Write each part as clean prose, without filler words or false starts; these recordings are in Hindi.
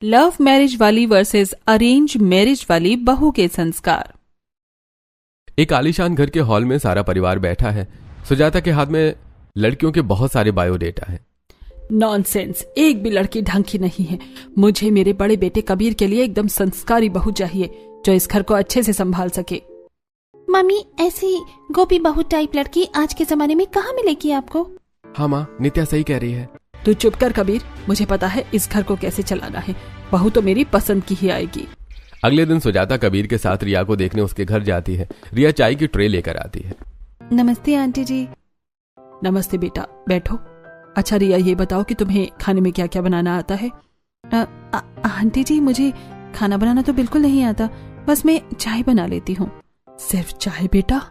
लव मैरिज वाली वर्सेस अरेंज मैरिज वाली बहू के संस्कार। एक आलीशान घर के हॉल में सारा परिवार बैठा है। सुजाता के हाथ में लड़कियों के बहुत सारे बायोडेटा है। नॉनसेंस, एक भी लड़की ढंग की नहीं है। मुझे मेरे बड़े बेटे कबीर के लिए एकदम संस्कारी बहू चाहिए जो इस घर को अच्छे से संभाल सके। मम्मी, ऐसी गोपी बहू टाइप लड़की आज के जमाने में कहाँ मिलेगी आपको? हाँ माँ, नित्या सही कह रही है। तू चुप कर कबीर, मुझे पता है इस घर को कैसे चलाना है। बहू तो मेरी पसंद की ही आएगी। अगले दिन सुजाता कबीर के साथ रिया को देखने उसके घर जाती है। रिया चाय की ट्रे लेकर आती है। नमस्ते आंटी जी। नमस्ते बेटा, बैठो। अच्छा रिया, ये बताओ कि तुम्हें खाने में क्या क्या बनाना आता है? आंटी जी, मुझे खाना बनाना तो बिल्कुल नहीं आता, बस मैं चाय बना लेती हूँ। सिर्फ चाय बेटा?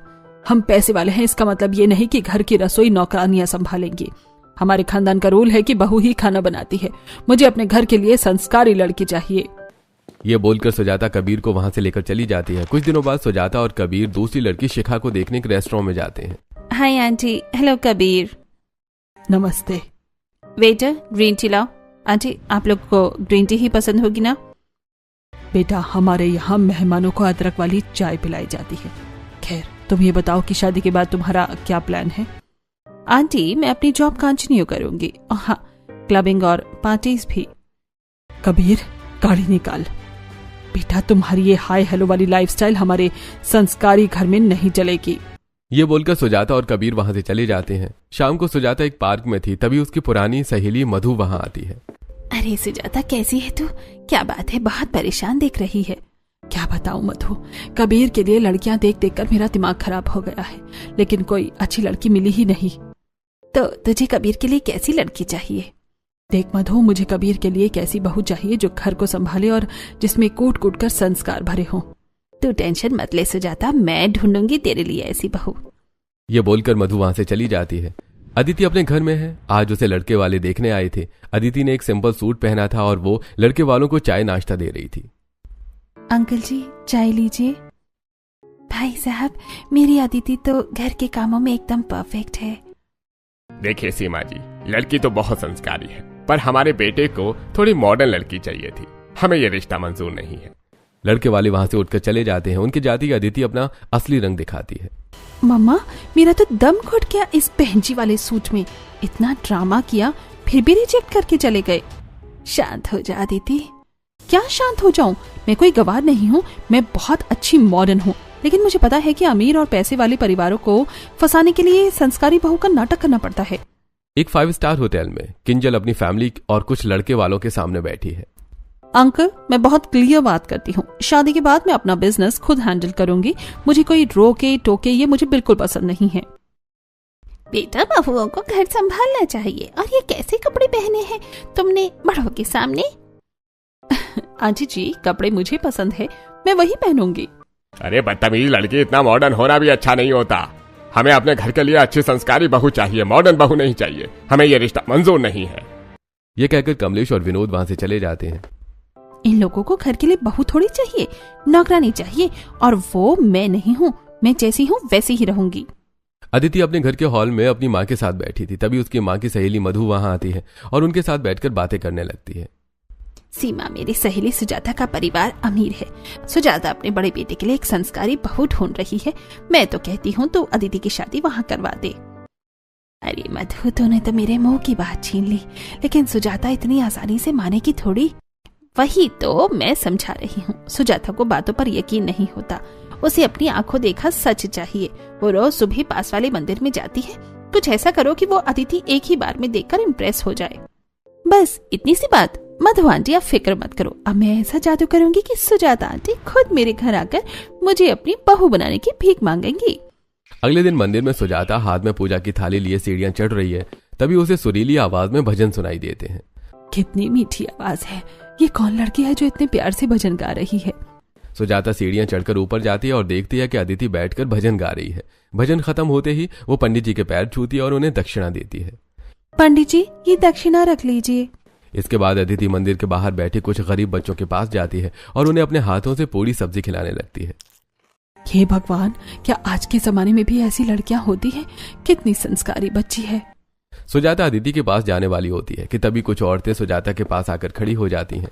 हम पैसे वाले हैं, इसका मतलब ये नहीं कि घर की रसोई नौकरानियां संभालेंगी। हमारे खानदान का रूल है कि बहू ही खाना बनाती है। मुझे अपने घर के लिए संस्कारी लड़की चाहिए। ये बोलकर सुजाता कबीर को वहां से लेकर चली जाती है। कुछ दिनों बाद सुजाता और कबीर दूसरी लड़की शिखा को देखने एक रेस्टोरेंट में जाते हैं। Hi aunty. हेलो कबीर। नमस्ते। वेटर, ग्रीन टी लाओ। आंटी, आप लोग को ग्रीन टी ही पसंद होगी ना? बेटा, हमारे यहाँ मेहमानों को अदरक वाली चाय पिलाई जाती है। खैर, तुम ये बताओ कि शादी के बाद तुम्हारा क्या प्लान है? आंटी, मैं अपनी जॉब कंटिन्यू करूंगी। हाँ, क्लबिंग और पार्टीज भी। कबीर, गाड़ी निकाल। बेटा, तुम्हारी ये हाय हेलो वाली लाइफस्टाइल हमारे संस्कारी घर में नहीं चलेगी। ये बोलकर सुजाता और कबीर वहां से चले जाते हैं। शाम को सुजाता एक पार्क में थी, तभी उसकी पुरानी सहेली मधु वहां आती है। अरे सुजाता, कैसी है तू? क्या बात है, बहुत परेशान दिख रही है। क्या बताऊं मधु, कबीर के लिए लड़कियां देख देख कर मेरा दिमाग खराब हो गया है, लेकिन कोई अच्छी लड़की मिली ही नहीं। तो तुझे कबीर के लिए कैसी लड़की चाहिए? देख मधु, मुझे कबीर के लिए एक ऐसी बहू चाहिए जो घर को संभाले और जिसमें कूट कूट कर संस्कार भरे हों। तू टेंशन मत ले सुजाता, मैं ढूंढूंगी तेरे लिए ऐसी बहू। ये बोलकर मधु वहां से चली जाती है। अदिति अपने घर में है। आज उसे लड़के वाले देखने आए थे। अदिति ने एक सिंपल सूट पहना था और वो लड़के वालों को चाय नाश्ता दे रही थी। अंकल जी, चाय लीजिए। भाई साहब, मेरी अदिति तो घर के कामों में एकदम परफेक्ट है। देखिए सीमा जी, लड़की तो बहुत संस्कारी है, पर हमारे बेटे को थोड़ी मॉडर्न लड़की चाहिए थी। हमें ये रिश्ता मंजूर नहीं है। लड़के वाले वहां से उठकर चले जाते हैं। उनके जाते ही अदिति अपना असली रंग दिखाती है। मम्मा, मेरा तो दम घुट गया इस बहनजी वाले सूट में। इतना ड्रामा किया, फिर भी रिजेक्ट करके चले गए। शांत हो जा अदिति। क्या शांत हो जाऊं? मैं कोई गवार नहीं हूँ। मैं बहुत अच्छी मॉडर्न हूँ, लेकिन मुझे पता है कि अमीर और पैसे वाले परिवारों को फंसाने के लिए संस्कारी बहू का नाटक करना पड़ता है। एक 5 स्टार होटल में किंजल अपनी फैमिली और कुछ लड़के वालों के सामने बैठी है। अंकल, मैं बहुत क्लियर बात करती हूँ। शादी के बाद मैं अपना बिजनेस खुद हैंडल करूंगी। मुझे कोई रोके टोके ये मुझे बिल्कुल पसंद नहीं है। बेटा, बहुओं को घर संभालना चाहिए। और ये कैसे कपड़े पहने हैं तुमने बड़ों के सामने? आंटी जी, कपड़े मुझे पसंद है, मैं वही पहनूंगी। अरे बदतमीज लड़की, इतना मॉडर्न होना भी अच्छा नहीं होता। हमें अपने घर के लिए अच्छी संस्कारी बहू चाहिए, मॉडर्न बहू नहीं चाहिए। हमें ये रिश्ता मंजूर नहीं है। ये कहकर कमलेश और विनोद वहां से चले जाते हैं। इन लोगों को घर के लिए बहू थोड़ी चाहिए, नौकरानी चाहिए, और वो मैं नहीं हूँ। मैं जैसी हूँ वैसी ही रहूंगी। अदिति अपने घर के हॉल में अपनी माँ के साथ बैठी थी, तभी उसकी माँ की सहेली मधु वहां आती है और उनके साथ बैठकर बातें करने लगती है। सीमा, मेरी सहेली सुजाता का परिवार अमीर है। सुजाता अपने बड़े बेटे के लिए एक संस्कारी बहू ढूंढ रही है। मैं तो कहती हूँ तो अदिति की शादी वहाँ करवा दे। अरे मधु, तूने तो मेरे मुंह की बात छीन ली, लेकिन सुजाता इतनी आसानी से मानेगी थोड़ी। वही तो मैं समझा रही हूँ। सुजाता को बातों पर यकीन नहीं होता। उसे अपनी आंखों देखा सच चाहिए। वो रोज सुबह पास वाले मंदिर में जाती है। कुछ ऐसा करो कि वो अदिति एक ही बार में देखकर इम्प्रेस हो जाए। बस इतनी सी बात। मधु आंटी, आप फिक्र मत करो। अब मैं ऐसा जादू करूंगी कि सुजाता आंटी खुद मेरे घर आकर मुझे अपनी बहू बनाने की भीख मांगेंगी। अगले दिन मंदिर में सुजाता हाथ में पूजा की थाली लिए सीढ़ियां चढ़ रही है, तभी उसे सुरीली आवाज में भजन सुनाई देते हैं। कितनी मीठी आवाज है। ये कौन लड़की है जो इतने प्यार से भजन गा रही है? सुजाता सीढ़ियां चढ़कर ऊपर जाती है और देखती है कि अदिति बैठकर भजन गा रही है। भजन खत्म होते ही वो पंडित जी के पैर छूती है और उन्हें दक्षिणा देती है। पंडित जी, ये दक्षिणा रख लीजिए। इसके बाद अदिति मंदिर के बाहर बैठे कुछ गरीब बच्चों के पास जाती है और उन्हें अपने हाथों से पूरी सब्जी खिलाने लगती है। हे भगवान, क्या आज के जमाने में भी ऐसी लड़कियां होती हैं? कितनी संस्कारी बच्ची है। सुजाता अदिति के पास जाने वाली होती है कि तभी कुछ औरतें सुजाता के पास आकर खड़ी हो जाती हैं।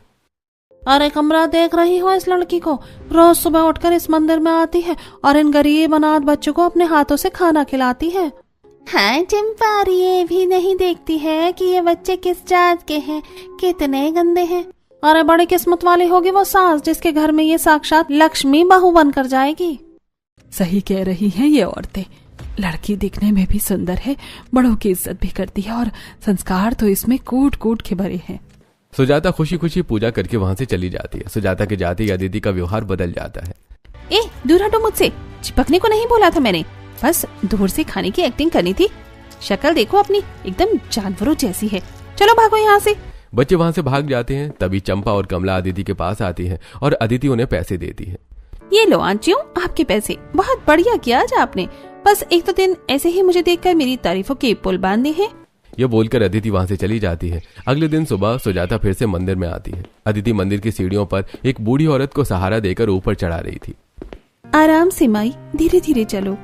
अरे कमरा, देख रही हो इस लड़की को? रोज सुबह उठकर इस मंदिर में आती है और इन गरीब अनाथ बच्चों को अपने हाथों से खाना खिलाती है। हाँ चंपा, ये भी नहीं देखती है कि ये बच्चे किस जात के हैं, कितने गंदे हैं। अरे बड़ी किस्मत वाली होगी वो सास जिसके घर में ये साक्षात लक्ष्मी बहू बनकर जाएगी। सही कह रही हैं ये औरतें। लड़की दिखने में भी सुंदर है, बड़ों की इज्जत भी करती है और संस्कार तो इसमें कूट कूट के भरे हैं। सुजाता खुशी खुशी पूजा करके वहाँ से चली जाती है। सुजाता के जाते ही अदिति का व्यवहार बदल जाता है। ए दूर हटो मुझसे, चिपकने को नहीं बोला था मैंने, बस दूर से खाने की एक्टिंग करनी थी। शक्ल देखो अपनी, एकदम जानवरों जैसी है। चलो भागो यहाँ से। बच्चे वहाँ से भाग जाते हैं। तभी चंपा और कमला अदिति के पास आती है और अदिति उन्हें पैसे देती है। ये लो आंटियों, आपके पैसे। बहुत बढ़िया किया आज आपने। बस एक तो दिन ऐसे ही मुझे देखकर मेरी तारीफों के पुल बांधे हैं। यह बोलकर अदिति वहाँ से चली जाती है। अगले दिन सुबह सुजाता फिर से मंदिर में आती है। अदिति मंदिर की सीढ़ियों पर एक बूढ़ी औरत को सहारा देकर ऊपर चढ़ा रही थी। आराम से माई, धीरे धीरे चलो।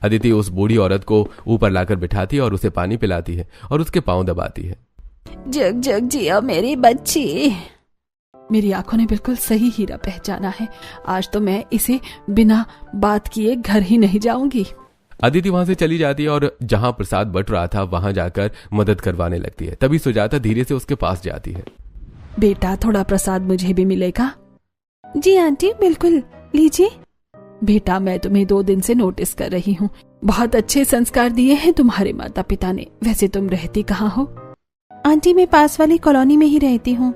अदिति उस बूढ़ी औरत को ऊपर लाकर बिठाती है और उसे पानी पिलाती है और उसके पांव दबाती है। जग जग जिया मेरी बच्ची। मेरी आंखों ने बिल्कुल सही हीरा पहचाना है। आज तो मैं इसे बिना बात किए घर ही नहीं जाऊंगी। अदिति वहां से चली जाती है और जहां प्रसाद बट रहा था वहां जाकर मदद करवाने लगती है। तभी सुजाता धीरे से उसके पास जाती है। बेटा, थोड़ा प्रसाद मुझे भी मिलेगा? जी आंटी, बिल्कुल, लीजिए। बेटा, मैं तुम्हें 2 दिन से नोटिस कर रही हूँ। बहुत अच्छे संस्कार दिए हैं तुम्हारे माता पिता ने। वैसे तुम रहती कहाँ हो? आंटी, मैं पास वाली कॉलोनी में ही रहती हूँ।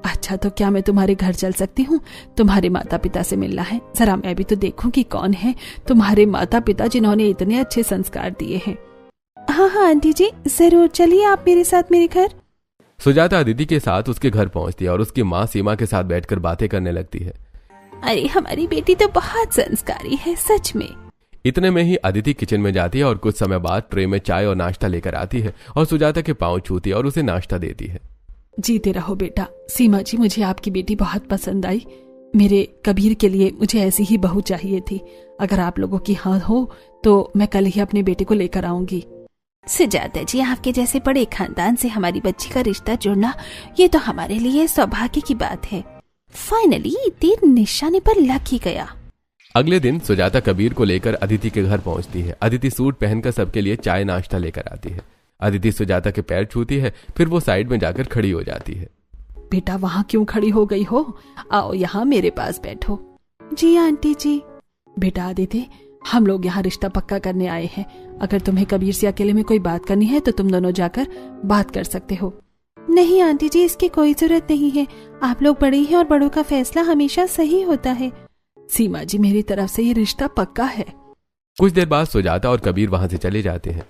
अच्छा, तो क्या मैं तुम्हारे घर चल सकती हूँ? तुम्हारे माता पिता से मिलना है। जरा मैं भी तो देखूं कि कौन है तुम्हारे माता पिता जिन्होंने इतने अच्छे संस्कार दिए हैं। हाँ हाँ आंटी जी, जरूर, चलिए आप मेरे साथ मेरे घर। सुजाता अदिति के साथ उसके घर पहुंचती है और उसकी माँ सीमा के साथ बैठकर बातें करने लगती है। अरे हमारी बेटी तो बहुत संस्कारी है, सच में। इतने में ही अदिति किचन में जाती है और कुछ समय बाद ट्रे में चाय और नाश्ता लेकर आती है और सुजाता के पांव छूती है और उसे नाश्ता देती है। जीते रहो बेटा। सीमा जी, मुझे आपकी बेटी बहुत पसंद आई। मेरे कबीर के लिए मुझे ऐसी ही बहू चाहिए थी। अगर आप लोगों की हाँ हो तो मैं कल ही अपने बेटे को लेकर आऊंगी। सुजाता जी, आपके जैसे बड़े खानदान से हमारी बच्ची का रिश्ता जुड़ना, ये तो हमारे लिए सौभाग्य की बात है। फाइनली तीर निशाने पर लग ही गया। अगले दिन सुजाता कबीर को लेकर अदिति के घर पहुंचती है। अदिति सूट पहनकर सबके लिए चाय नाश्ता लेकर आती है। अदिति सुजाता के पैर छूती है, फिर वो साइड में जाकर खड़ी हो जाती है। बेटा, वहाँ क्यों खड़ी हो गई हो? आओ यहाँ मेरे पास बैठो। जी आंटी जी। बेटा अदिति, हम लोग यहाँ रिश्ता पक्का करने आए हैं। अगर तुम्हें कबीर से अकेले में कोई बात करनी है तो तुम दोनों जाकर बात कर सकते हो। नहीं आंटी जी, इसकी कोई जरूरत नहीं है। आप लोग बड़े हैं और बड़ों का फैसला हमेशा सही होता है। सीमा जी, मेरी तरफ से ये रिश्ता पक्का है। कुछ देर बाद सुजाता और कबीर वहाँ से चले जाते हैं।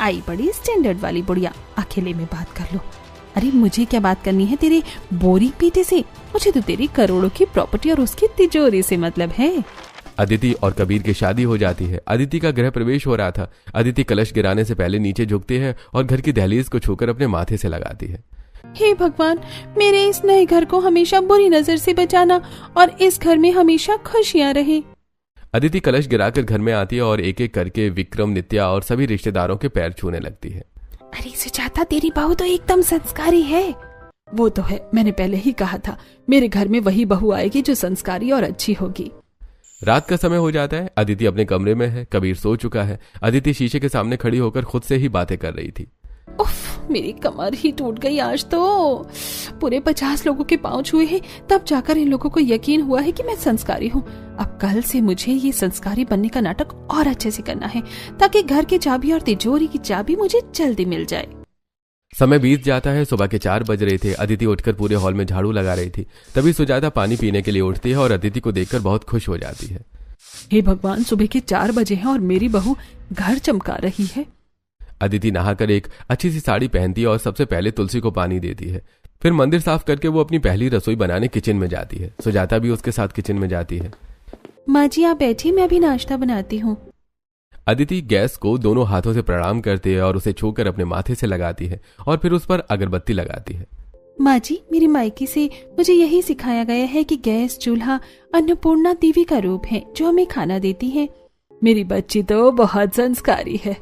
आई बड़ी स्टैंडर्ड वाली बुढ़िया, अकेले में बात कर लो। अरे मुझे क्या बात करनी है तेरे बोरिंग बेटे से? मुझे तो तेरी करोड़ों की प्रॉपर्टी और उसकी तिजोरी से मतलब है। अदिति और कबीर की शादी हो जाती है। अदिति का गृह प्रवेश हो रहा था। अदिति कलश गिराने से पहले नीचे झुकती है और घर की दहलीज को छूकर अपने माथे से लगाती है। हे भगवान, मेरे इस नए घर को हमेशा बुरी नजर से बचाना और इस घर में हमेशा खुशियां रहे। अदिति कलश गिराकर घर में आती है और एक एक करके विक्रम, नित्या और सभी रिश्तेदारों के पैर छूने लगती है। अरे सुजाता, तेरी बहू तो एकदम संस्कारी है। वो तो है, मैंने पहले ही कहा था मेरे घर में वही बहू आएगी जो संस्कारी और अच्छी होगी। रात का समय हो जाता है। अदिति अपने कमरे में है, कबीर सो चुका है। अदिति शीशे के सामने खड़ी होकर खुद से ही बातें कर रही थी। उफ, मेरी कमर ही टूट गई आज तो। पूरे 50 लोगों के पांव छुए हैं, तब जाकर इन लोगों को यकीन हुआ है कि मैं संस्कारी हूँ। अब कल से मुझे ये संस्कारी बनने का नाटक और अच्छे से करना है ताकि घर की चाबी और तिजोरी की चाबी मुझे जल्दी मिल जाए। समय बीत जाता है। सुबह के 4 बज रहे थे। अदिति उठकर पूरे हॉल में झाड़ू लगा रही थी। तभी सुजाता पानी पीने के लिए उठती है और अदिति को देखकर बहुत खुश हो जाती है। हे भगवान, सुबह के 4 बजे हैं और मेरी बहू घर चमका रही है। अदिति नहाकर एक अच्छी सी साड़ी पहनती है और सबसे पहले तुलसी को पानी देती है। फिर मंदिर साफ करके वो अपनी पहली रसोई बनाने किचन में जाती है। सुजाता भी उसके साथ किचन में जाती है। माँ जी आप बैठी, मैं अभी नाश्ता बनाती हूँ। अदिति गैस को दोनों हाथों से प्रणाम करती है और उसे छूकर अपने माथे से लगाती है और फिर उस पर अगरबत्ती लगाती है। माँ जी, मेरी मायके से मुझे यही सिखाया गया है कि गैस चूल्हा अन्नपूर्णा देवी का रूप है जो हमें खाना देती है। मेरी बच्ची तो बहुत संस्कारी है।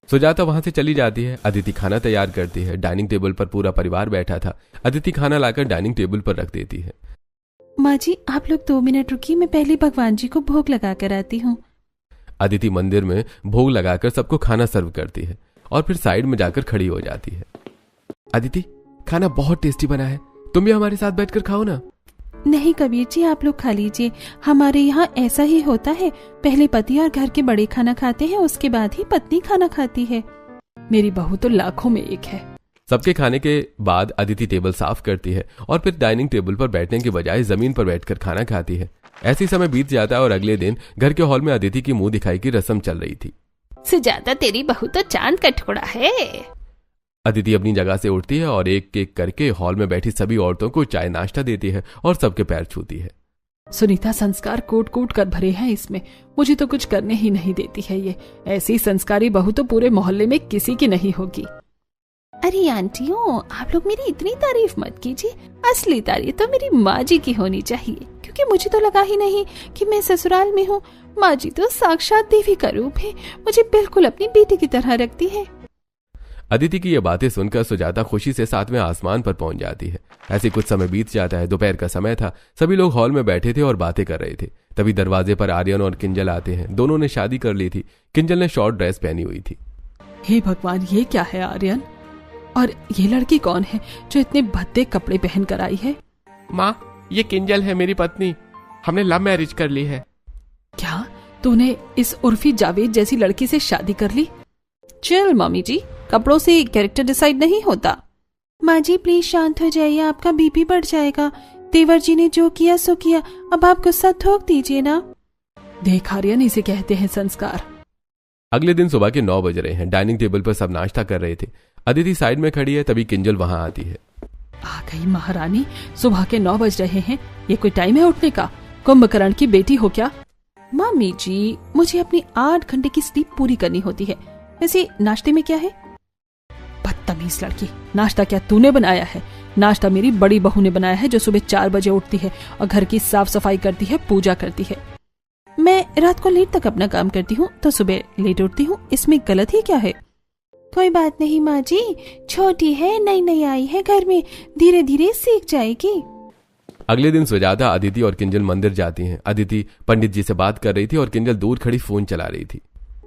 सुजाता वहां से चली जाती है। अदिति खाना तैयार करती है। डाइनिंग टेबल पर पूरा परिवार बैठा था। अदिति खाना लाकर डाइनिंग टेबल पर रख देती है। माँ जी आप लोग 2 मिनट रुकिए, मैं पहले भगवान जी को भोग लगा कर आती हूँ। अदिति मंदिर में भोग लगाकर सबको खाना सर्व करती है और फिर साइड में जाकर खड़ी हो जाती है। अदिति खाना बहुत टेस्टी बना है, तुम भी हमारे साथ बैठकर खाओ ना। नहीं कबीर जी आप लोग खा लीजिए, हमारे यहाँ ऐसा ही होता है, पहले पति और घर के बड़े खाना खाते हैं, उसके बाद ही पत्नी खाना खाती है। मेरी बहू तो लाखों में एक है। सबके खाने के बाद अदिति टेबल साफ करती है और फिर डाइनिंग टेबल पर बैठने के बजाय जमीन पर बैठकर खाना खाती है। ऐसी समय बीत जाता है और अगले दिन घर के हॉल में अदिति की मुंह दिखाई की रस्म चल रही थी। सुजाता तेरी बहू तो चांद का टुकड़ा है। अदिति अपनी जगह से उठती है और एक एक करके हॉल में बैठी सभी औरतों को चाय नाश्ता देती है और सबके पैर छूती है। सुनीता संस्कार कूट कूट कर भरे हैं इसमें, मुझे तो कुछ करने ही नहीं देती है ये। ऐसी संस्कारी बहू तो पूरे मोहल्ले में किसी की नहीं होगी। अरे आंटियों आप लोग मेरी इतनी तारीफ मत कीजिए, असली तारीफ तो मेरी माँ जी की होनी चाहिए, क्योंकि मुझे तो लगा ही नहीं कि मैं ससुराल में हूँ। माँ जी तो साक्षात देवी का रूप है, मुझे बिल्कुल अपनी बेटी की तरह रखती है। अदिति की ये बातें सुनकर सुजाता खुशी से 7वें आसमान पर पहुंच जाती है। ऐसे कुछ समय बीत जाता है। दोपहर का समय था। सभी लोग हॉल में बैठे थे और बातें कर रहे थे। तभी दरवाजे पर आर्यन और किंजल आते हैं। दोनों ने शादी कर ली थी। किंजल ने शॉर्ट ड्रेस पहनी हुई थी। हे भगवान ये क्या है आर्यन, और ये लड़की कौन है जो इतने भद्दे कपड़े पहन कर आई है? माँ ये किंजल है मेरी पत्नी, हमने लव मैरिज कर ली है। क्या तूने इस उर्फी जावेद जैसी लड़की से शादी कर ली? चल मम्मी जी, कपड़ों से कैरेक्टर डिसाइड नहीं होता। माँ जी प्लीज शांत हो जाइए, आपका बीपी बढ़ जाएगा। देवर जी ने जो किया सो किया, अब आप गुस्सा थोक दीजिए ना। देख आर्यन इसे कहते हैं संस्कार। अगले दिन सुबह के 9 बज रहे हैं। डाइनिंग टेबल पर सब नाश्ता कर रहे थे। अदिति साइड में खड़ी है। तभी किंजल वहां आती है। आ गई महारानी, सुबह के 9 बज रहे हैं, ये कोई टाइम है उठने का? कुंभकर्ण की बेटी हो क्या? मम्मी जी मुझे अपनी 8 घंटे की स्लीप पूरी करनी होती है। वैसे नाश्ते में क्या है? बदतमीज लड़की, नाश्ता क्या तूने बनाया है? नाश्ता मेरी बड़ी बहू ने बनाया है, जो सुबह 4 बजे उठती है और घर की साफ सफाई करती है, पूजा करती है। मैं रात को लेट तक अपना काम करती हूँ तो सुबह लेट उठती हूँ, इसमें गलत ही क्या है? कोई बात नहीं माँ जी, छोटी है, नई नई आई है घर में, धीरे धीरे सीख जाएगी। अगले दिन सुजाता, अदिति और किंजल मंदिर जाती हैं। अदिति पंडित जी से बात कर रही थी और किंजल दूर खड़ी फोन चला रही थी।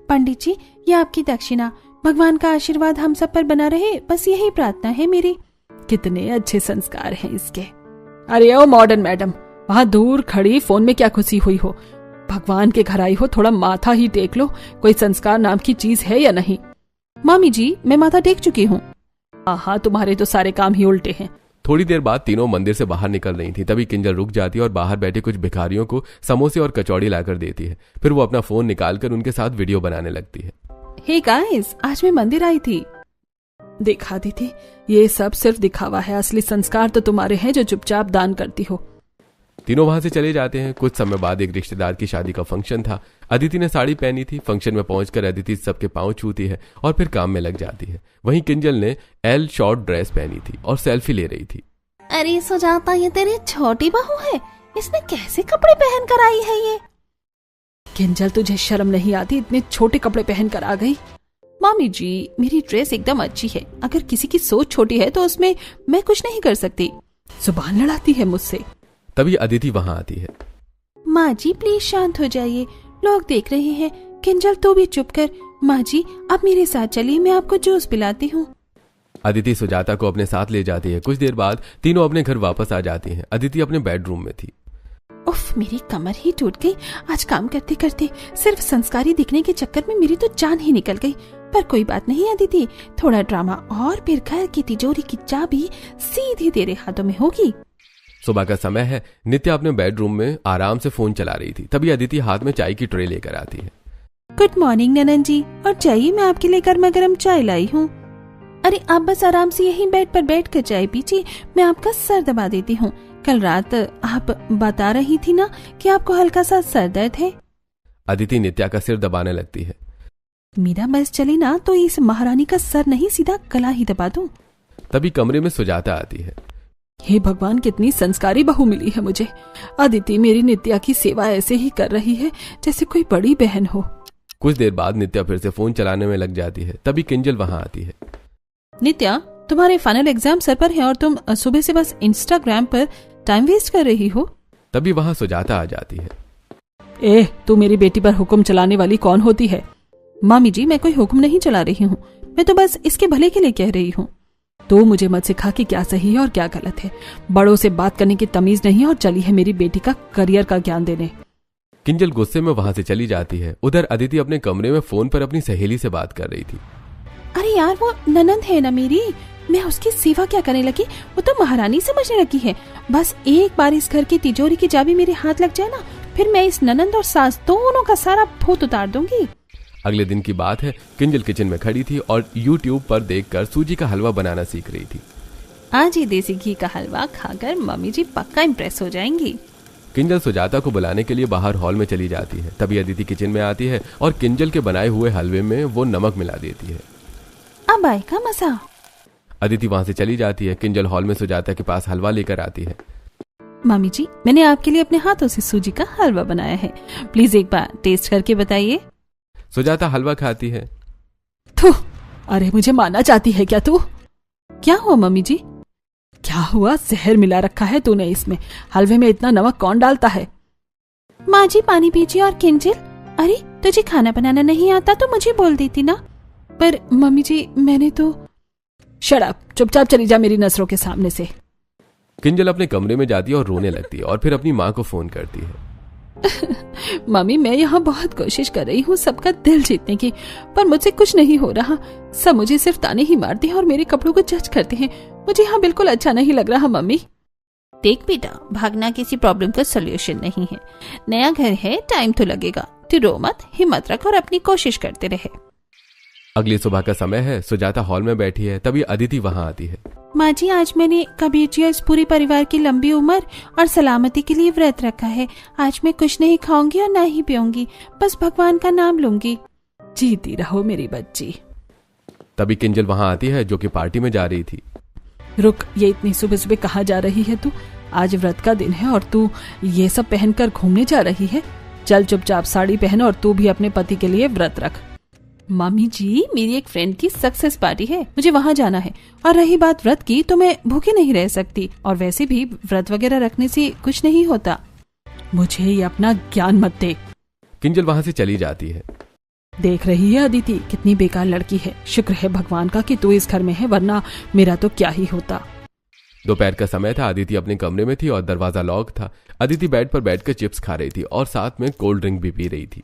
पंडित जी ये आपकी दक्षिणा, भगवान का आशीर्वाद हम सब पर बना रहे, बस यही प्रार्थना है मेरी। कितने अच्छे संस्कार हैं इसके। अरे ओ मॉडर्न मैडम, वहाँ दूर खड़ी फोन में क्या खुशी हुई हो? भगवान के घर आई हो, थोड़ा माथा ही टेक लो। कोई संस्कार नाम की चीज है या नहीं? मामी जी मैं माथा टेक चुकी हूँ। हाँ तुम्हारे तो सारे काम ही उल्टे हैं। थोड़ी देर बाद तीनों मंदिर से बाहर निकल रही थी। तभी किंजल रुक जाती है और बाहर बैठे कुछ भिखारियों को समोसे और कचौड़ी लाकर देती है। फिर वो अपना फोन निकालकर उनके साथ वीडियो बनाने लगती है। हे गाइस, आज मैं मंदिर आई थी। देखा दी थी, ये सब सिर्फ दिखावा है, असली संस्कार तो तुम्हारे हैं जो चुपचाप दान करती हो। तीनों वहां से चले जाते हैं। कुछ समय बाद एक रिश्तेदार की शादी का फंक्शन था। अदिति ने साड़ी पहनी थी। फंक्शन में पहुंचकर अदिति सबके पांव छूती है और फिर काम में लग जाती है। वहीं किंजल ने एल शॉर्ट ड्रेस पहनी थी और सेल्फी ले रही थी। अरे सुजाता ये तेरी छोटी बहू है, इसने कैसे कपड़े पहन कर आई है ये? किंजल तुझे शर्म नहीं आती, इतने छोटे कपड़े पहन कर आ गई? मामी जी मेरी ड्रेस एकदम अच्छी है, अगर किसी की सोच छोटी है तो उसमें मैं कुछ नहीं कर सकती। जुबान लड़ाती है मुझसे। तभी अदिति वहां आती है। माँ जी प्लीज शांत हो जाइए, लोग देख रहे हैं। किंजल तू भी चुप कर। माँ जी आप मेरे साथ चलिए, मैं आपको जूस पिलाती हूँ। अदिति सुजाता को अपने साथ ले जाती है। कुछ देर बाद तीनों अपने घर वापस आ जाती हैं। अदिति अपने बेडरूम में थी। उफ मेरी कमर ही टूट गई। आज काम करते करते सिर्फ संस्कारी दिखने के चक्कर में मेरी तो जान ही निकल गई। पर कोई बात नहीं अदिति, थोड़ा ड्रामा और फिर घर की तिजोरी की चाबी सीधी तेरे हाथों में होगी। सुबह का समय है। नित्या अपने बेडरूम में आराम से फोन चला रही थी। तभी अदिति हाथ में चाय की ट्रे लेकर आती है। गुड मॉर्निंग ननन जी, और चाहिए मैं आपके लिए गर्मा गर्म चाय लाई हूँ। अरे आप बस आराम से यहीं बेड पर बैठ कर चाय पीजिए, मैं आपका सर दबा देती हूँ। कल रात आप बता रही थी ना कि आपको हल्का सा सर दर्द है। अदिति नित्या का सिर दबाने लगती है। मेरा बस चले ना तो इस महारानी का सर नहीं सीधा गला ही दबा दूं। तभी कमरे में सुजाता आती है। हे भगवान कितनी संस्कारी बहू मिली है मुझे। अदिति मेरी नित्या की सेवा ऐसे ही कर रही है जैसे कोई बड़ी बहन हो। कुछ देर बाद नित्या फिर से फोन चलाने में लग जाती है। तभी किंजल वहां आती है। नित्या, तुम्हारे फाइनल एग्जाम सर पर है और तुम सुबह से बस इंस्टाग्राम पर टाइम वेस्ट कर रही हो। तभी वहां सुजाता आ जाती है। तू मेरी बेटी पर हुक्म चलाने वाली कौन होती है? मामी जी, मैं कोई हुक्म नहीं चला रही हूँ, मैं तो बस इसके भले के लिए कह रही हूँ। तो मुझे मत सिखा कि क्या सही है और क्या गलत है। बड़ों से बात करने की तमीज नहीं है और चली है मेरी बेटी का करियर का ज्ञान देने। किंजल गुस्से में वहां से चली जाती है। उधर अदिति अपने कमरे में फोन पर अपनी सहेली से बात कर रही थी। अरे यार, वो ननंद है ना मेरी, मैं उसकी सेवा क्या करने लगी, वो तो महारानी समझने लगी है। बस एक बार इस घर की तिजोरी की चाबी मेरे हाथ लग जाए ना, फिर मैं इस ननंद और सास दोनों का सारा भूत उतार दूंगी। अगले दिन की बात है। किंजल किचन में खड़ी थी और यूट्यूब पर देखकर सूजी का हलवा बनाना सीख रही थी। आज ही देसी घी का हलवा खाकर मम्मी जी पक्का इम्प्रेस हो जाएंगी। किंजल सुजाता को बुलाने के लिए बाहर हॉल में चली जाती है। तभी अदिति किचन में आती है और किंजल के बनाए हुए हलवे में वो नमक मिला देती है। अब आएगा मजा। अदिति वहां से चली जाती है। किंजल हॉल में सुजाता के पास हलवा लेकर आती है। मम्मी जी, मैंने आपके लिए अपने हाथों से सूजी का हलवा बनाया है, प्लीज एक बार टेस्ट करके बताइए। सुजाता हलवा खाती है। थू, अरे मुझे मारना चाहती है क्या तू? क्या हुआ मम्मी जी? क्या हुआ? जहर मिला रखा है तूने इसमें। हलवे में इतना नमक कौन डालता है? माँ जी पानी पीजिए। और किंजल, अरे तुझे खाना बनाना नहीं आता तो मुझे बोल देती ना। पर मम्मी जी, मैंने तो। शट अप, चुपचाप चली जा मेरी नजरों के सामने से। किंजल अपने कमरे में जाती है और रोने लगती है और फिर अपनी माँ को फोन करती है। मम्मी, मैं यहाँ बहुत कोशिश कर रही हूँ सबका दिल जीतने की, पर मुझसे कुछ नहीं हो रहा। सब मुझे सिर्फ ताने ही मारते हैं और मेरे कपड़ों को जज करते हैं। मुझे यहाँ बिल्कुल अच्छा नहीं लग रहा मम्मी। देख बेटा, भागना किसी प्रॉब्लम का सोल्यूशन नहीं है। नया घर है, टाइम तो लगेगा। तू रो मत, हिम्मत रख और अपनी कोशिश करते रहे। अगली सुबह का समय है। सुजाता हॉल में बैठी है। तभी अदिति वहां आती है। माँ जी, आज मैंने कबीर जी और इस पूरे परिवार की लंबी उम्र और सलामती के लिए व्रत रखा है। आज मैं कुछ नहीं खाऊंगी और ना ही पीऊंगी, बस भगवान का नाम लूंगी। जीती रहो मेरी बच्ची। तभी किंजल वहां आती है जो कि पार्टी में जा रही थी। रुक, ये इतनी सुबह सुबह कहाँ जा रही है तू? आज व्रत का दिन है और तू ये सब पहनकर घूमने जा रही है? चल चुपचाप साड़ी पहन और तू भी अपने पति के लिए व्रत रख। मामी जी, मेरी एक फ्रेंड की सक्सेस पार्टी है, मुझे वहाँ जाना है। और रही बात व्रत की, तो मैं भूखी नहीं रह सकती, और वैसे भी व्रत वगैरह रखने से कुछ नहीं होता। मुझे ये अपना ज्ञान मत दे। किंजल वहां से चली जाती है। देख रही है अदिति, कितनी बेकार लड़की है। शुक्र है भगवान का कि तू इस घर में है, वरना मेरा तो क्या ही होता। दोपहर का समय था। अदिति अपने कमरे में थी और दरवाजा लॉक था। अदिति बेड पर बैठकर चिप्स खा रही थी और साथ में कोल्ड ड्रिंक भी पी रही थी।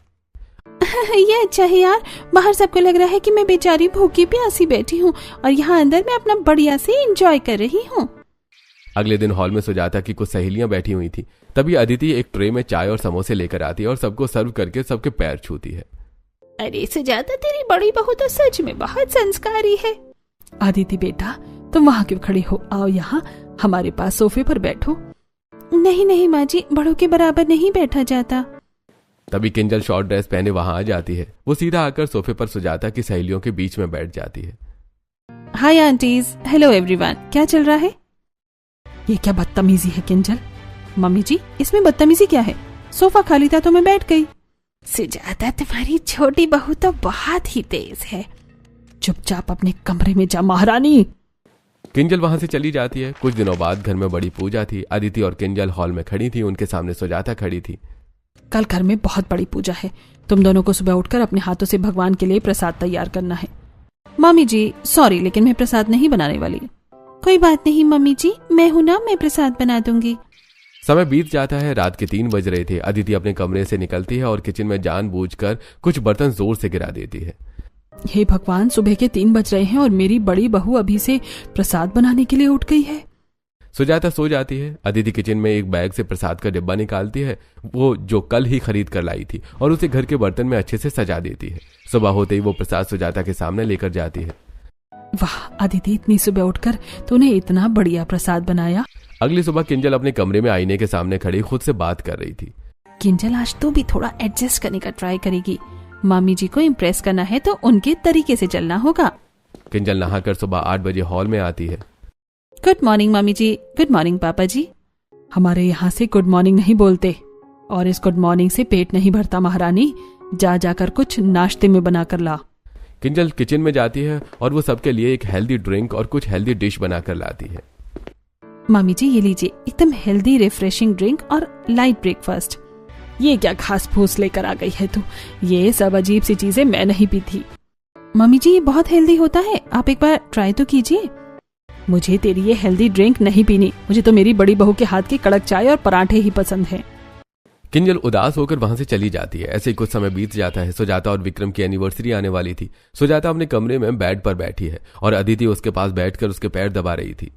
ये अच्छा है यार, बाहर सबको लग रहा है कि मैं बेचारी भूखी प्यासी बैठी हूँ और यहाँ अंदर मैं अपना बढ़िया से एंजॉय कर रही हूँ। अगले दिन हॉल में सुजाता की कुछ सहेलियां बैठी हुई थी। तभी अदिति एक ट्रे में चाय और समोसे लेकर आती है और सबको सर्व करके सबके पैर छूती है। अरे सुजाता, तेरी बड़ी बहू तो सच में बहुत संस्कारी है। अदिति बेटा, तुम वहाँ क्यों खड़ी हो? आओ यहाँ हमारे पास सोफे पर बैठो। नहीं नहीं माँ जी, बड़ों के बराबर नहीं बैठा जाता। तभी किंजल शॉर्ट ड्रेस पहने वहां आ जाती है। वो सीधा आकर सोफे पर सुजाता की सहेलियों के बीच में बैठ जाती है। हाय आंटीज, हेलो एवरीवन, क्या चल रहा है? ये क्या बदतमीजी है किंजल? मम्मी जी, इसमें बदतमीजी क्या है? सोफा खाली था तो मैं बैठ गई। सुजाता, तुम्हारी छोटी बहू तो बहुत ही तेज है। चुपचाप अपने कमरे में जा महारानी। किंजल वहां से चली जाती है। कुछ दिनों बाद घर में बड़ी पूजा थी। अदिति और किंजल हॉल में खड़ी थी। उनके सामने सुजाता खड़ी थी। कल घर में बहुत बड़ी पूजा है। तुम दोनों को सुबह उठकर अपने हाथों से भगवान के लिए प्रसाद तैयार करना है। मम्मी जी सॉरी, लेकिन मैं प्रसाद नहीं बनाने वाली। कोई बात नहीं मम्मी जी, मैं हूं ना, मैं प्रसाद बना दूंगी। समय बीत जाता है। रात के 3 बज रहे थे। अदिति अपने कमरे से निकलती है और किचन में जानबूझकर कुछ बर्तन जोर से गिरा देती है। हे भगवान, सुबह के 3 बज रहे हैं और मेरी बड़ी बहू अभी से प्रसाद बनाने के लिए उठ गई है। सुजाता सो जाती है। अदिति किचन में एक बैग से प्रसाद का डिब्बा निकालती है, वो जो कल ही खरीद कर लाई थी, और उसे घर के बर्तन में अच्छे से सजा देती है। सुबह होते ही वो प्रसाद सुजाता के सामने लेकर जाती है। वाह अदिति, इतनी सुबह उठकर तूने इतना बढ़िया प्रसाद बनाया। अगली सुबह किंजल अपने कमरे में आईने के सामने खड़ी खुद से बात कर रही थी। किंजल, आज तो भी थोड़ा एडजस्ट करने का ट्राई करेगी। मामी जी को इम्प्रेस करना है तो उनके तरीके से चलना होगा। किंजल नहाकर सुबह 8 बजे हॉल में आती है। गुड मॉर्निंग मामी जी। गुड मॉर्निंग पापा जी। हमारे यहाँ से गुड मॉर्निंग नहीं बोलते, और इस गुड मॉर्निंग से पेट नहीं भरता महारानी। जा जाकर कुछ नाश्ते में बनाकर ला। किंजल किचन में जाती है और वो सबके लिए एक हेल्दी ड्रिंक और कुछ हेल्दी डिश बनाकर लाती है। मामी जी ये लीजिए, एकदम हेल्दी रिफ्रेशिंग ड्रिंक और लाइट ब्रेकफास्ट। ये क्या घास फूस लेकर आ गई है तू? ये सब अजीब सी चीजें मैं नहीं पीती। मम्मी जी ये बहुत हेल्दी होता है, आप एक बार ट्राई तो कीजिए। मुझे तेरी ये हेल्दी ड्रिंक नहीं पीनी, मुझे तो मेरी बड़ी बहू के हाथ की कड़क चाय और पराठे ही पसंद हैं। किंजल उदास होकर वहां से चली जाती है। ऐसे ही कुछ समय बीत जाता है। सुजाता और विक्रम की एनिवर्सरी आने वाली थी। सुजाता अपने कमरे में बेड पर बैठी है और अदिति उसके पास बैठकर उसके पैर दबा रही थी।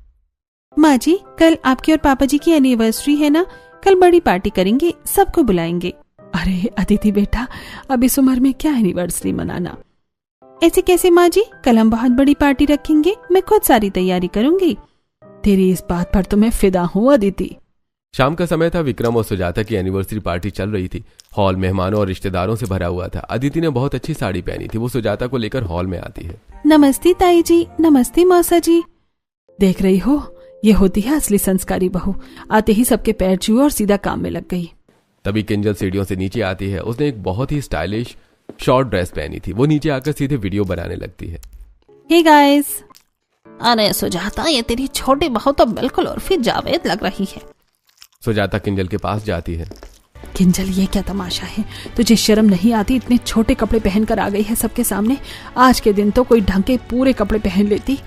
माँ जी कल आपकी और पापा जी की एनिवर्सरी है ना, कल बड़ी पार्टी करेंगे, सबको बुलाएंगे। अरे अदिति बेटा, अब इस उम्र में क्या एनिवर्सरी मनाना? ऐसे कैसे माँ जी, कल हम बहुत बड़ी पार्टी रखेंगे, मैं खुद सारी तैयारी करूंगी। तेरी इस बात पर तो मैं फिदा हूँ अदिति। शाम का समय था। विक्रम और सुजाता की एनिवर्सरी पार्टी चल रही थी। हॉल मेहमानों और रिश्तेदारों से भरा हुआ था। अदिति ने बहुत अच्छी साड़ी पहनी थी। वो सुजाता को लेकर हॉल में आती है। नमस्ते ताई जी, नमस्ते मौसा जी। देख रही हो, ये होती है असली संस्कारी बहू। आते ही सबके पैर छुए और सीधा काम में लग गई। तभी किंजल सीढ़ियों से नीचे आती है। उसने एक बहुत ही स्टाइलिश शॉर्ट ड्रेस पहनी थी। वो नीचे आकर सीधे वीडियो बनाने लगती है। Hey guys. अरे सुजाता, ये तेरी छोटी बहू तो बिल्कुल उर्फी जावेद लग रही है। सुजाता किंजल के पास जाती है। किंजल ये क्या तमाशा है? तुझे शर्म नहीं आती? इतने छोटे कपड़े पहनकर आ गई है सबके सामने। आज के दिन तो कोई ढंग के पूरे कपड़े पहन लेती।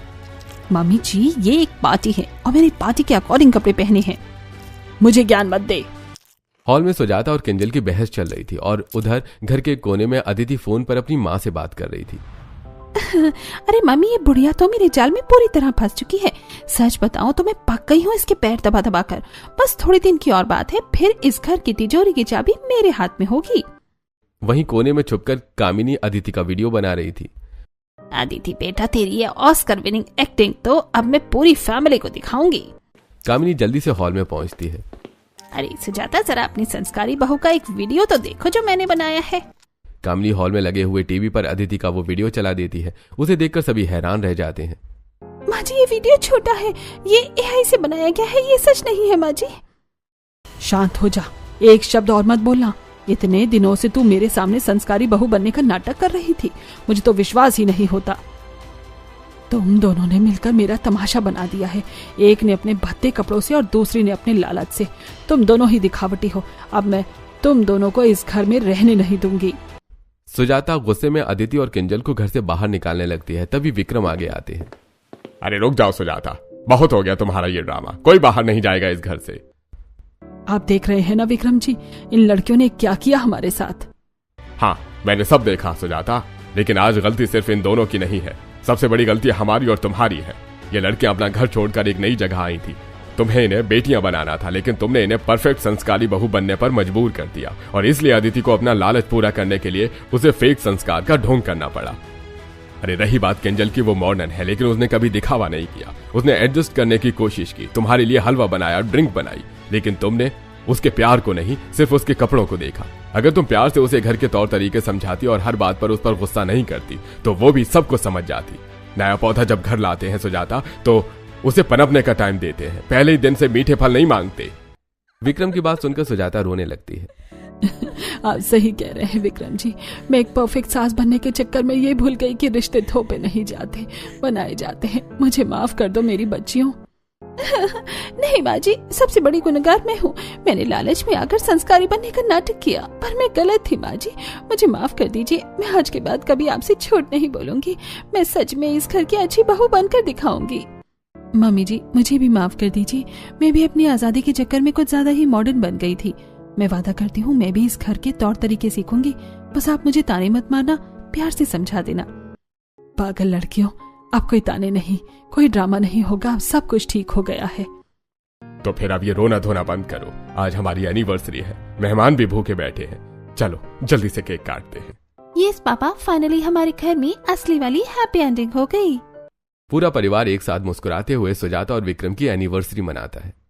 मम्मी जी ये एक पार्टी है और मेरी पार्टी के अकॉर्डिंग कपड़े पहने हैं। मुझे ज्ञान मत दे। हॉल में सुजाता और किंजल की बहस चल रही थी और उधर घर के कोने में अदिति फोन पर अपनी माँ से बात कर रही थी। अरे मम्मी, ये बुढ़िया तो मेरे जाल में पूरी तरह फंस चुकी है। सच बताऊं तो मैं पक गई हूँ इसके पैर दबा दबा कर। बस थोड़े दिन की और बात है, फिर इस घर की तिजोरी की चाबी मेरे हाथ में होगी। वहीं कोने में छुपकर कामिनी अदिति का वीडियो बना रही थी। अदिति बेटा, तेरी ये ऑस्कर विनिंग एक्टिंग तो अब मैं पूरी फैमिली को दिखाऊंगी। कामिनी जल्दी से हॉल में पहुंचती है। अरे सुजाता, जरा अपनी संस्कारी बहू का एक वीडियो तो देखो जो मैंने बनाया है। कामिनी हॉल में लगे हुए टीवी पर अदिति का वो वीडियो चला देती है। उसे देखकर सभी हैरान रह जाते हैं। माँ जी ये वीडियो छोटा है, ये एआई से बनाया गया है, ये सच नहीं है माँ जी। शांत हो जा, एक शब्द और मत बोलना। इतने दिनों से तू मेरे सामने संस्कारी बहू बनने का नाटक कर रही थी, मुझे तो विश्वास ही नहीं होता। तुम दोनों ने मिलकर मेरा तमाशा बना दिया है। एक ने अपने भद्दे कपड़ों से और दूसरी ने अपने लालच से। तुम दोनों ही दिखावटी हो। अब मैं तुम दोनों को इस घर में रहने नहीं दूंगी। सुजाता गुस्से में अदिति और किंजल को घर से बाहर निकालने लगती है। तभी विक्रम आगे आते हैं। अरे रुक जाओ सुजाता, बहुत हो गया तुम्हारा ये ड्रामा। कोई बाहर नहीं जाएगा इस घर से। आप देख रहे हैं ना विक्रम जी, इन लड़कियों ने क्या किया हमारे साथ। हाँ, मैंने सब देखा सुजाता, लेकिन आज गलती सिर्फ इन दोनों की नहीं है। सबसे बड़ी गलती हमारी और तुम्हारी है। ये लड़कियां अपना घर छोड़कर एक नई जगह आई थी। तुम्हें इन्हें बेटियां बनाना था, लेकिन तुमने इन्हें परफेक्ट संस्कारी बहू बनने पर मजबूर कर दिया और इसलिए अदिति को अपना लालच पूरा करने के लिए उसे फेक संस्कार का ढोंग करना पड़ा। अरे रही बात किंजल की, वो मॉडर्न है, लेकिन उसने कभी दिखावा नहीं किया। उसने एडजस्ट करने की कोशिश की, तुम्हारे लिए हलवा बनाया, ड्रिंक बनाई, लेकिन तुमने उसके प्यार को नहीं, सिर्फ उसके कपड़ों को देखा। अगर तुम प्यार से उसे घर के तौर तरीके समझाती और हर बात पर उस पर गुस्सा नहीं करती, तो वो भी सब कुछ समझ जाती। नया पौधा जब घर लाते हैं सुजाता, तो उसे पनपने का टाइम देते हैं, पहले ही दिन से मीठे फल नहीं मांगते। विक्रम की बात सुनकर सुजाता रोने लगती है। आप सही कह रहे हैं विक्रम जी, मैं एक परफेक्ट सास बनने के चक्कर में ये भूल गई कि रिश्ते थोपे नहीं जाते, बनाए जाते हैं। मुझे माफ कर दो मेरी बच्चियों। नहीं माँ जी, सबसे बड़ी गुनहगार मैं हूँ। मैंने लालच में आकर संस्कारी बनने का नाटक किया, पर मैं गलत थी माँ जी, मुझे माफ कर दीजिए। मैं आज के बाद कभी आपसे झूठ नहीं बोलूंगी। मैं सच में इस घर की अच्छी बहू बनकर दिखाऊंगी। मम्मी जी मुझे भी माफ कर दीजिए, मैं भी अपनी आजादी के चक्कर में कुछ ज्यादा ही मॉडर्न बन गई थी। मैं वादा करती हूँ मैं भी इस घर के तौर तरीके सीखूंगी। बस आप मुझे ताने मत मारना, प्यार से समझा देना। पागल लड़कियों, अब कोई ताने नहीं, कोई ड्रामा नहीं होगा, अब सब कुछ ठीक हो गया है। तो फिर अब ये रोना धोना बंद करो। आज हमारी एनिवर्सरी है, मेहमान भी भूखे बैठे हैं। चलो जल्दी से केक काटते हैं। यस पापा, फाइनली हमारे घर में असली वाली हैप्पी एंडिंग हो गई। पूरा परिवार एक साथ मुस्कुराते हुए सुजाता और विक्रम की एनिवर्सरी मनाता है।